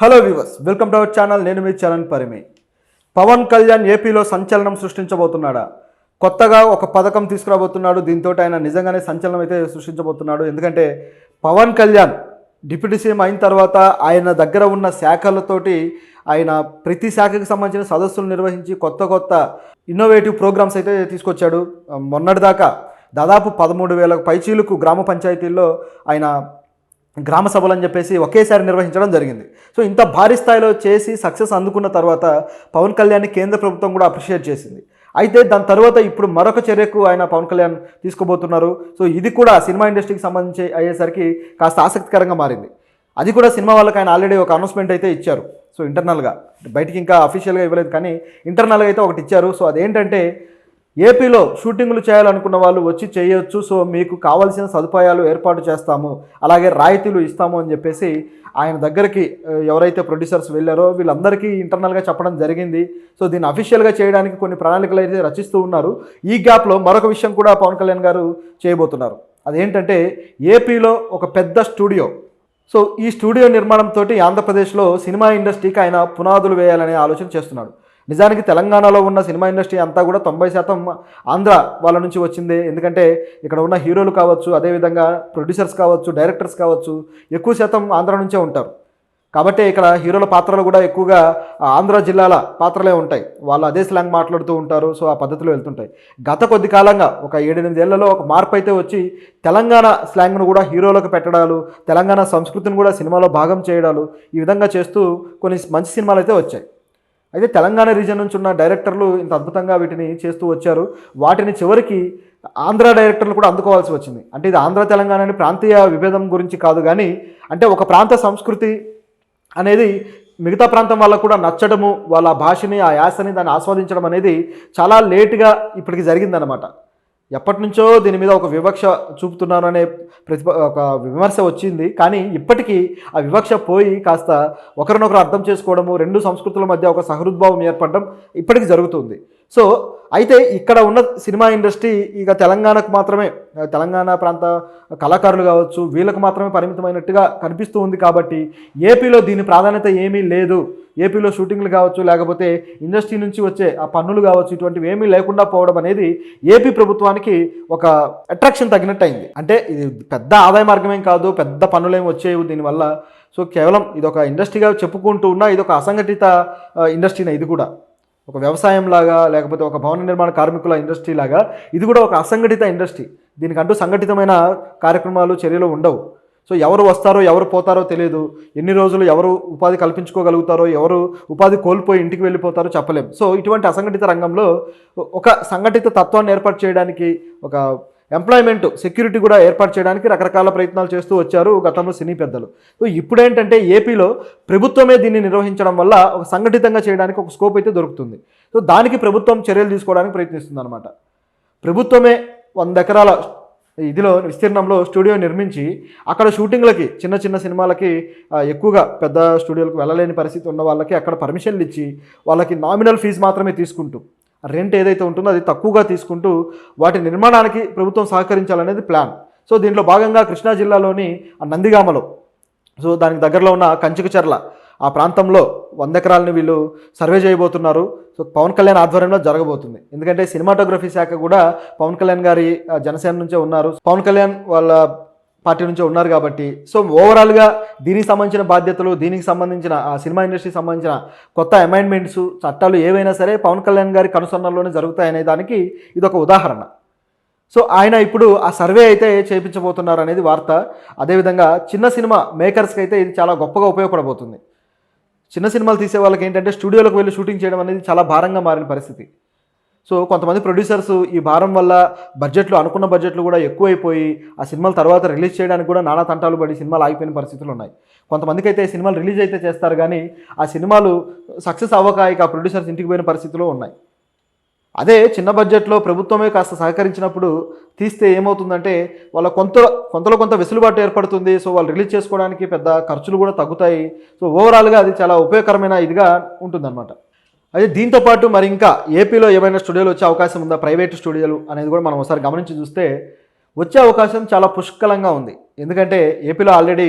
Hello viewers, welcome to our channel. నేను మీ చరణ్ పరిమి. పవన్ కళ్యాణ్ ఏపీలో సంచలనం సృష్టించబోతున్నాడా? కొత్తగా ఒక పథకం తీసుకురాబోతున్నాడు. దీంతో ఆయన నిజంగానే సంచలనం అయితే సృష్టించబోతున్నాడు. ఎందుకంటే పవన్ కళ్యాణ్ డిప్యూటీ సీఎం అయిన తర్వాత ఆయన దగ్గర ఉన్న శాఖలతోటి ఆయన ప్రతి శాఖకి సంబంధించిన సదస్సులు నిర్వహించి కొత్త ఇన్నోవేటివ్ ప్రోగ్రామ్స్ అయితే తీసుకొచ్చాడు. మొన్నటిదాకా దాదాపు 13,000 పైచీలకు గ్రామ పంచాయతీల్లో ఆయన గ్రామ సభలు అని చెప్పేసి ఒకేసారి నిర్వహించడం జరిగింది. సో ఇంత భారీ స్థాయిలో చేసి సక్సెస్ అందుకున్న తర్వాత పవన్ కళ్యాణ్ని కేంద్ర ప్రభుత్వం కూడా అప్రిషియేట్ చేసింది. అయితే దాని తర్వాత ఇప్పుడు మరొక చర్యకు ఆయన పవన్ కళ్యాణ్ తీసుకోబోతున్నారు. సో ఇది కూడా సినిమా ఇండస్ట్రీకి సంబంధించి అయ్యేసరికి కాస్త ఆసక్తికరంగా మారింది. అది కూడా సినిమా వాళ్ళకి ఆయన ఆల్రెడీ ఒక అనౌన్స్మెంట్ అయితే ఇచ్చారు. సో ఇంటర్నల్గా, బయటికి ఇంకా అఫీషియల్గా ఇవ్వలేదు కానీ ఇంటర్నల్గా అయితే ఒకటి ఇచ్చారు. సో అదేంటంటే ఏపీలో షూటింగ్లు చేయాలనుకున్న వాళ్ళు వచ్చి చేయొచ్చు, సో మీకు కావాల్సిన సదుపాయాలు ఏర్పాటు చేస్తాము, అలాగే రాయితీలు ఇస్తాము అని చెప్పేసి ఆయన దగ్గరికి ఎవరైతే ప్రొడ్యూసర్స్ వెళ్ళారో వీళ్ళందరికీ ఇంటర్నల్గా చెప్పడం జరిగింది. సో దీన్ని అఫీషియల్గా చేయడానికి కొన్ని ప్రణాళికలు అయితే రచిస్తూ ఉన్నారు. ఈ గ్యాప్లో మరొక విషయం కూడా పవన్ కళ్యాణ్ గారు చేయబోతున్నారు. అదేంటంటే ఏపీలో ఒక పెద్ద స్టూడియో. సో ఈ స్టూడియో నిర్మాణంతో ఆంధ్రప్రదేశ్లో సినిమా ఇండస్ట్రీకి ఆయన పునాదులు వేయాలనే ఆలోచన చేస్తున్నాడు. నిజానికి తెలంగాణలో ఉన్న సినిమా ఇండస్ట్రీ అంతా కూడా 90% ఆంధ్ర వాళ్ళ నుంచి వచ్చింది. ఎందుకంటే ఇక్కడ ఉన్న హీరోలు కావచ్చు, అదేవిధంగా ప్రొడ్యూసర్స్ కావచ్చు, డైరెక్టర్స్ కావచ్చు, ఎక్కువ శాతం ఆంధ్ర నుంచే ఉంటారు. కాబట్టి ఇక్కడ హీరోల పాత్రలు కూడా ఎక్కువగా ఆంధ్ర జిల్లాల పాత్రలే ఉంటాయి. వాళ్ళు అదే స్లాంగ్ మాట్లాడుతూ ఉంటారు. సో ఆ పద్ధతిలో వెళ్తుంటాయి. గత కొద్ది కాలంగా ఒక 7-8 ఏళ్లలో ఒక మార్పు అయితే వచ్చి తెలంగాణ స్లాంగ్ను కూడా హీరోలకు పెట్టడాలు, తెలంగాణ సంస్కృతిని కూడా సినిమాలో భాగం చేయడాలు, ఈ విధంగా చేస్తూ కొన్ని మంచి సినిమాలు అయితే వచ్చాయి. అయితే తెలంగాణ రీజన్ నుంచి ఉన్న డైరెక్టర్లు ఇంత అద్భుతంగా వీటిని చేస్తూ వచ్చారు. వాటిని చివరికి ఆంధ్ర డైరెక్టర్లు కూడా అందుకోవాల్సి వచ్చింది. అంటే ఇది ఆంధ్ర తెలంగాణ అని ప్రాంతీయ విభేదం గురించి కాదు, కానీ అంటే ఒక ప్రాంత సంస్కృతి అనేది మిగతా ప్రాంతం వాళ్ళకు కూడా నచ్చడము, వాళ్ళ భాషని, ఆ యాసని దాన్ని ఆస్వాదించడం అనేది చాలా లేటుగా ఇప్పటికి జరిగిందనమాట. ఎప్పటి నుంచో దీని మీద ఒక వివక్ష చూపుతున్నారు అనే ఒక విమర్శ వచ్చింది. కానీ ఇప్పటికీ ఆ వివక్ష పోయి కాస్త ఒకరినొకరు అర్థం చేసుకోవడము, రెండు సంస్కృతుల మధ్య ఒక సహృద్భావం ఏర్పడడం ఇప్పటికీ జరుగుతుంది. సో అయితే ఇక్కడ ఉన్న సినిమా ఇండస్ట్రీ ఇక తెలంగాణకు మాత్రమే, తెలంగాణ ప్రాంత కళాకారులు కావచ్చు, వీళ్ళకు మాత్రమే పరిమితమైనట్టుగా కనిపిస్తూ ఉంది. కాబట్టి ఏపీలో దీని ప్రాధాన్యత ఏమీ లేదు. ఏపీలో షూటింగ్లు కావచ్చు, లేకపోతే ఇండస్ట్రీ నుంచి వచ్చే ఆ పన్నులు కావచ్చు, ఇటువంటివి ఏమీ లేకుండా పోవడం అనేది ఏపీ ప్రభుత్వానికి ఒక అట్రాక్షన్ తగినట్టు అయింది. అంటే ఇది పెద్ద ఆదాయ మార్గమేం కాదు, పెద్ద పన్నులేమి వచ్చేవి దీనివల్ల. సో కేవలం ఇది ఒక ఇండస్ట్రీగా చెప్పుకుంటూ ఉన్న ఇది ఒక అసంఘటిత ఇండస్ట్రీనే. ఇది కూడా ఒక వ్యవసాయం లాగా, లేకపోతే ఒక భవన నిర్మాణ కార్మికుల ఇండస్ట్రీ లాగా ఇది కూడా ఒక అసంఘటిత ఇండస్ట్రీ. దీనికంటూ సంఘటితమైన కార్యక్రమాలు, చర్యలు ఉండవు. సో ఎవరు వస్తారో ఎవరు పోతారో తెలియదు. ఎన్ని రోజులు ఎవరు ఉపాధి కల్పించుకోగలుగుతారో, ఎవరు ఉపాధి కోల్పోయి ఇంటికి వెళ్ళిపోతారో చెప్పలేం. సో ఇటువంటి అసంఘటిత రంగంలో ఒక సంఘటిత తత్వాన్ని ఏర్పాటు చేయడానికి, ఒక ఎంప్లాయ్మెంట్ సెక్యూరిటీ కూడా ఏర్పాటు చేయడానికి రకరకాల ప్రయత్నాలు చేస్తూ వచ్చారు గతంలో సినీ పెద్దలు. సో ఇప్పుడేంటంటే ఏపీలో ప్రభుత్వమే దీన్ని నిర్వహించడం వల్ల ఒక సంఘటితంగా చేయడానికి ఒక స్కోప్ అయితే దొరుకుతుంది. సో దానికి ప్రభుత్వం చర్యలు తీసుకోవడానికి ప్రయత్నిస్తుంది అనమాట. ప్రభుత్వమే 100 ఎకరాల ఇదిలో విస్తీర్ణంలో స్టూడియో నిర్మించి అక్కడ షూటింగ్లకి, చిన్న చిన్న సినిమాలకి, ఎక్కువగా పెద్ద స్టూడియోలకు వెళ్ళలేని పరిస్థితి ఉన్న వాళ్ళకి అక్కడ పర్మిషన్లు ఇచ్చి వాళ్ళకి నామినల్ ఫీజు మాత్రమే తీసుకుంటూ, రెంట్ ఏదైతే ఉంటుందో అది తక్కువగా తీసుకుంటూ వాటి నిర్మాణానికి ప్రభుత్వం సహకరించాలనేది ప్లాన్. సో దీంట్లో భాగంగా కృష్ణా జిల్లాలోని నందిగామలో, సో దానికి దగ్గరలో ఉన్న కంచికచర్ల ఆ ప్రాంతంలో 100 ఎకరాలని వీళ్ళు సర్వే చేయబోతున్నారు. సో పవన్ కళ్యాణ్ ఆధ్వర్యంలో జరగబోతుంది. ఎందుకంటే సినిమాటోగ్రఫీ శాఖ కూడా పవన్ కళ్యాణ్ గారి జనసేన నుంచే ఉన్నారు, పవన్ కళ్యాణ్ వాళ్ళ పార్టీ నుంచే ఉన్నారు. కాబట్టి సో ఓవరాల్గా దీనికి సంబంధించిన బాధ్యతలు, దీనికి సంబంధించిన ఆ సినిమా ఇండస్ట్రీకి సంబంధించిన కొత్త అమెండ్మెంట్స్, చట్టాలు ఏవైనా సరే పవన్ కళ్యాణ్ గారి కనుసన్నల్లోనే జరుగుతాయనే దానికి ఇది ఒక ఉదాహరణ. సో ఆయన ఇప్పుడు ఆ సర్వే అయితే చేయించబోతున్నారు అనేది వార్త. అదేవిధంగా చిన్న సినిమా మేకర్స్కి అయితే ఇది చాలా గొప్పగా ఉపయోగపడబోతుంది. చిన్న సినిమాలు తీసే వాళ్ళకి ఏంటంటే స్టూడియోలకు వెళ్ళి షూటింగ్ చేయడం అనేది చాలా భారంగా మారిన పరిస్థితి. సో కొంతమంది ప్రొడ్యూసర్స్ ఈ భారం వల్ల అనుకున్న బడ్జెట్లు కూడా ఎక్కువైపోయి ఆ సినిమాలు తర్వాత రిలీజ్ చేయడానికి కూడా నానా తంటాలు పడి సినిమాలు ఆగిపోయిన పరిస్థితులు ఉన్నాయి. కొంతమందికి అయితే సినిమాలు రిలీజ్ అయితే చేస్తారు, కానీ ఆ సినిమాలు సక్సెస్ అవ్వక ఇక ఆ ప్రొడ్యూసర్స్ ఇంటికి పోయిన పరిస్థితులు ఉన్నాయి. అదే చిన్న బడ్జెట్లో ప్రభుత్వమే కాస్త సహకరించినప్పుడు తీస్తే ఏమవుతుందంటే వాళ్ళ కొంతలో కొంత వెసులుబాటు ఏర్పడుతుంది. సో వాళ్ళు రిలీజ్ చేసుకోవడానికి పెద్ద ఖర్చులు కూడా తగ్గుతాయి. సో ఓవరాల్గా అది చాలా ఉపయోగకరమైన ఇదిగా ఉంటుందన్నమాట. అయితే దీంతోపాటు మరి ఇంకా ఏపీలో ఏమైనా స్టూడియోలు వచ్చే అవకాశం ఉందా, ప్రైవేట్ స్టూడియోలు అనేది కూడా మనం ఒకసారి గమనించి చూస్తే వచ్చే అవకాశం చాలా పుష్కలంగా ఉంది. ఎందుకంటే ఏపీలో ఆల్రెడీ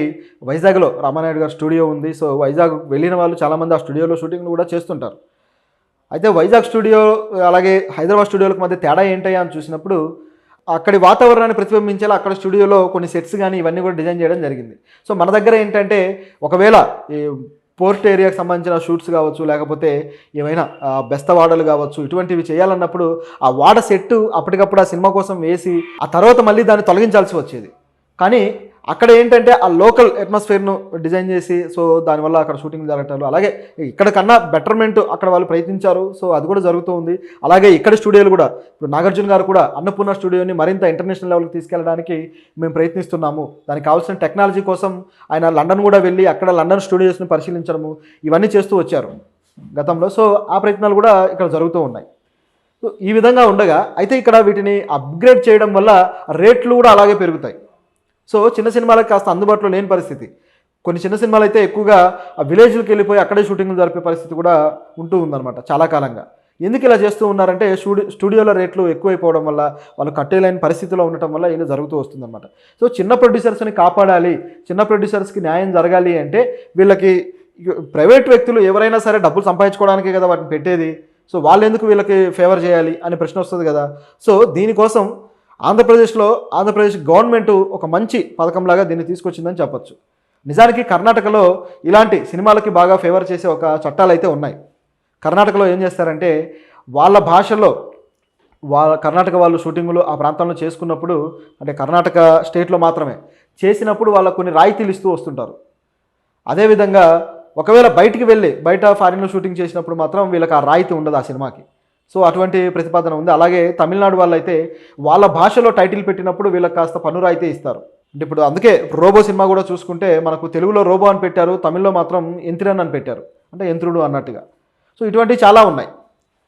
వైజాగ్‌లో రామానాయుడు గారి స్టూడియో ఉంది. సో, వైజాగ్ వెళ్ళిన వాళ్ళు చాలామంది ఆ స్టూడియోలో షూటింగ్‌లు కూడా చేస్తుంటారు. అయితే వైజాగ్ స్టూడియో అలాగే హైదరాబాద్ స్టూడియోలకు మధ్య తేడా ఏంటయ్యా అని చూసినప్పుడు, అక్కడి వాతావరణాన్ని ప్రతిబింబించేలా అక్కడ స్టూడియోలో కొన్ని సెట్స్ గానీ ఇవన్నీ కూడా డిజైన్ చేయడం జరిగింది. సో, మన దగ్గర ఏంటంటే ఒకవేళ ఈ పోర్ట్ ఏరియాకి సంబంధించిన షూట్స్ కావచ్చు, లేకపోతే ఏవైనా బెస్తవాడలు కావచ్చు, ఇటువంటివి చేయాలన్నప్పుడు ఆ వాడ సెట్టు అప్పటికప్పుడు ఆ సినిమా కోసం వేసి, ఆ తర్వాత మళ్ళీ దాన్ని తొలగించాల్సి వచ్చేది. కానీ అక్కడ ఏంటంటే ఆ లోకల్ అట్మాస్ఫియర్‌ను డిజైన్ చేసి, సో, దానివల్ల అక్కడ షూటింగ్ జరగటాలు, అలాగే ఇక్కడ కన్నా బెటర్‌మెంట్ అక్కడ వాళ్ళు ప్రయత్నించారు. సో, అది కూడా జరుగుతూ ఉంది. అలాగే ఇక్కడ స్టూడియోలు కూడా ఇప్పుడు నాగార్జున గారు కూడా అన్నపూర్ణ స్టూడియోని మరింత ఇంటర్నేషనల్ లెవెల్‌కి తీసుకెళ్ళడానికి మేము ప్రయత్నిస్తున్నాము. దానికి కావాల్సిన టెక్నాలజీ కోసం ఆయన లండన్ కూడా వెళ్ళి అక్కడ లండన్ స్టూడియోస్‌ని పరిశీలించడము, ఇవన్నీ చేస్తూ వచ్చారు గతంలో. సో, ఆ ప్రయత్నాలు కూడా ఇక్కడ జరుగుతూ ఉన్నాయి. సో, ఈ విధంగా ఉండగా అయితే ఇక్కడ వీటిని అప్‌గ్రేడ్ చేయడం వల్ల రేట్లు కూడా అలాగే పెరుగుతాయి. సో, చిన్న సినిమాలకు కాస్త అందుబాటులో లేని పరిస్థితి. కొన్ని చిన్న సినిమాలు అయితే ఎక్కువగా ఆ విలేజ్‌లకి వెళ్ళిపోయి అక్కడే షూటింగ్‌లు జరిపే పరిస్థితి కూడా ఉంటూ ఉందన్నమాట చాలా కాలంగా. ఎందుకు ఇలా చేస్తూ ఉన్నారంటే స్టూడియోల రేట్లు ఎక్కువైపోవడం వల్ల, వాళ్ళు కట్టేయలేని పరిస్థితిలో ఉండటం వల్ల ఇలా జరుగుతూ వస్తుందన్నమాట. సో, చిన్న ప్రొడ్యూసర్స్‌ని కాపాడాలి, చిన్న ప్రొడ్యూసర్స్‌కి న్యాయం జరగాలి అంటే వీళ్ళకి ప్రైవేట్ వ్యక్తులు ఎవరైనా సరే డబ్బులు సంపాదించుకోవడానికే కదా వాటిని పెట్టేది. సో, వాళ్ళెందుకు వీళ్ళకి ఫేవర్ చేయాలి అనే ప్రశ్న వస్తుంది కదా. సో, దీనికోసం ఆంధ్రప్రదేశ్ గవర్నమెంట్ ఒక మంచి పథకంలాగా దీన్ని తీసుకొచ్చిందని చెప్పొచ్చు. నిజానికి కర్ణాటకలో ఇలాంటి సినిమాలకి బాగా ఫేవర్ చేసే ఒక చట్టాలైతే ఉన్నాయి. కర్ణాటకలో ఏం చేస్తారంటే వాళ్ళ భాషలో కర్ణాటక వాళ్ళు షూటింగులు ఆ ప్రాంతంలో చేసుకున్నప్పుడు, అంటే కర్ణాటక స్టేట్లో మాత్రమే చేసినప్పుడు వాళ్ళకు కొన్ని రాయితీలు ఇస్తూ వస్తుంటారు. అదేవిధంగా ఒకవేళ బయటికి వెళ్ళి బయట ఫారిన్లో షూటింగ్ చేసినప్పుడు మాత్రం వీళ్ళకి ఆ రాయితీ ఉండదు ఆ సినిమాకి. సో, అటువంటి ప్రతిపాదన ఉంది. అలాగే తమిళనాడు వాళ్ళైతే వాళ్ళ భాషలో టైటిల్ పెట్టినప్పుడు వీళ్ళకి కాస్త పన్ను రాయితీ ఇస్తారు. అంటే ఇప్పుడు అందుకే రోబో సినిమా కూడా చూసుకుంటే మనకు తెలుగులో రోబో అని పెట్టారు, తమిళ్లో మాత్రం యంత్రన్ అని పెట్టారు, అంటే యంత్రుడు అన్నట్టుగా. సో, ఇటువంటివి చాలా ఉన్నాయి.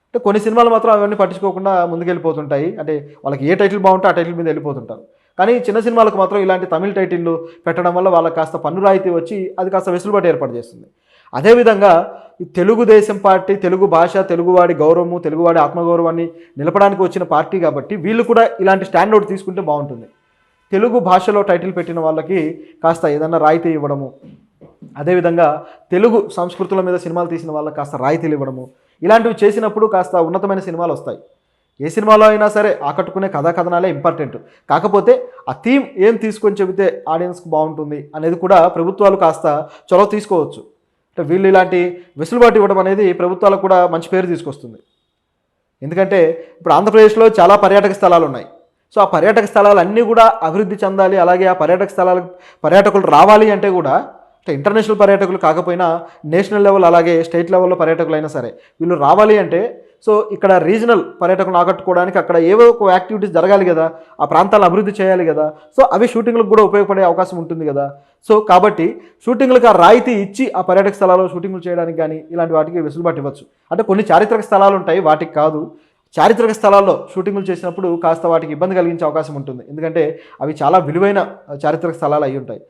అంటే కొన్ని సినిమాలు మాత్రం అవన్నీ పట్టించుకోకుండా ముందుకెళ్ళిపోతుంటాయి. అంటే వాళ్ళకి ఏ టైటిల్ బాగుంటే ఆ టైటిల్ మీద వెళ్ళిపోతుంటారు. కానీ చిన్న సినిమాలకు మాత్రం ఇలాంటి తమిళ టైటిల్లు పెట్టడం వల్ల వాళ్ళకి కాస్త పన్ను రాయితీ వచ్చి అది కాస్త వెసులుబాటు ఏర్పాటు చేస్తుంది. అదేవిధంగా ఈ తెలుగుదేశం పార్టీ తెలుగు భాష, తెలుగువాడి గౌరవము, తెలుగువాడి ఆత్మగౌరవాన్ని నిలపడానికి వచ్చిన పార్టీ కాబట్టి వీళ్ళు కూడా ఇలాంటి స్టాండ్ అవుట్ తీసుకుంటే బాగుంటుంది. తెలుగు భాషలో టైటిల్ పెట్టిన వాళ్ళకి కాస్త ఏదన్నా రాయితీ ఇవ్వడము, అదేవిధంగా తెలుగు సంస్కృతుల మీద సినిమాలు తీసిన వాళ్ళకి కాస్త రాయితీలు ఇవ్వడము, ఇలాంటివి చేసినప్పుడు కాస్త ఉన్నతమైన సినిమాలు వస్తాయి. ఏ సినిమాలో అయినా సరే ఆకట్టుకునే కథనాలే ఇంపార్టెంట్. కాకపోతే ఆ థీమ్ ఏం తీసుకొని చెబితే ఆడియన్స్కి బాగుంటుంది అనేది కూడా ప్రభుత్వాలు కాస్త చొరవ తీసుకోవచ్చు. అంటే వీళ్ళు ఇలాంటి వెసులుబాటు ఇవ్వడం అనేది ప్రభుత్వాలకు కూడా మంచి పేరు తీసుకొస్తుంది. ఎందుకంటే ఇప్పుడు ఆంధ్రప్రదేశ్లో చాలా పర్యాటక స్థలాలు ఉన్నాయి. సో, ఆ పర్యాటక స్థలాలన్నీ కూడా అభివృద్ధి చెందాలి, అలాగే ఆ పర్యాటక స్థలాలకు పర్యాటకులు రావాలి అంటే కూడా, అంటే ఇంటర్నేషనల్ పర్యాటకులు కాకపోయినా నేషనల్ లెవెల్ అలాగే స్టేట్ లెవెల్లో పర్యాటకులు అయినా సరే వీళ్ళు రావాలి అంటే, సో, ఇక్కడ రీజనల్ పర్యాటకులను ఆకట్టుకోవడానికి అక్కడ ఏవో ఒక యాక్టివిటీస్ జరగాలి కదా, ఆ ప్రాంతాలను అభివృద్ధి చేయాలి కదా. సో, అవి షూటింగ్లకు కూడా ఉపయోగపడే అవకాశం ఉంటుంది కదా. సో, కాబట్టి షూటింగ్లకు ఆ రాయితీ ఇచ్చి ఆ పర్యాటక స్థలాల్లో షూటింగ్లు చేయడానికి కానీ ఇలాంటి వాటికి వెసులుబాటు ఇవ్వచ్చు. అంటే కొన్ని చారిత్రక స్థలాలు ఉంటాయి, వాటికి కాదు. చారిత్రక స్థలాల్లో షూటింగ్లు చేసినప్పుడు కాస్త వాటికి ఇబ్బంది కలిగించే అవకాశం ఉంటుంది. ఎందుకంటే అవి చాలా విలువైన చారిత్రక స్థలాలు అయి ఉంటాయి.